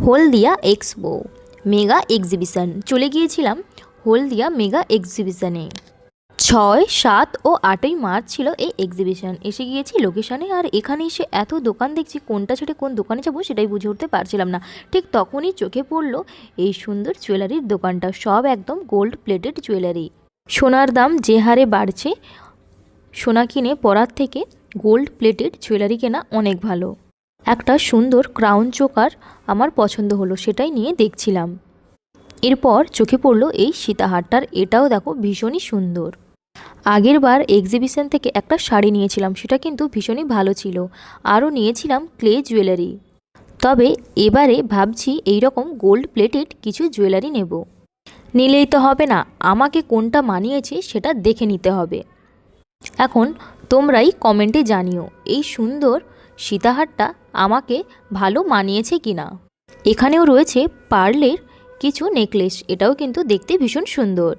হলদিয়া expo mega exhibition. চলে গিয়েছিলাম হলদিয়া mega এক্সিবিশনে। 6, 7 ও 8ই March ছিল এই এক্সিবিশন। এসে গিয়েছি লোকেশনে, আর এখানে এসে এত দোকান দেখছি, কোনটা ছেড়ে কোন দোকানে যাবো সেটাই বুঝে উঠতে পারছিলাম না। ঠিক তখনই চোখে পড়লো এই সুন্দর জুয়েলারির দোকানটা। সব একদম গোল্ড প্লেটেড জুয়েলারি। সোনার দাম যে হারে বাড়ছে, সোনা কিনে পরার থেকে গোল্ড প্লেটেড জুয়েলারি কেনা অনেক ভালো। একটা সুন্দর ক্রাউন চোকার আমার পছন্দ হলো, সেটাই নিয়ে দেখছিলাম। এরপর চোখে পড়লো এই সীতাহারটার। এটাও দেখো ভীষণই সুন্দর। আগের বার এক্সিবিশন থেকে একটা শাড়ি নিয়েছিলাম, সেটা কিন্তু ভীষণই ভালো ছিল। আরও নিয়েছিলাম ক্লে জুয়েলারি। তবে এবারে ভাবছি এই রকম গোল্ড প্লেটেড কিছু জুয়েলারি নেব। নিলেই তো হবে না, আমাকে কোনটা মানিয়েছে সেটা দেখে নিতে হবে। এখন তোমরাই কমেন্টে জানিও এই সুন্দর সীতাহারটা আমাকে ভালো মানিয়েছে কিনা। এখানেও রয়েছে পার্লের কিছু নেকলেস, এটাও কিন্তু দেখতে ভীষণ সুন্দর।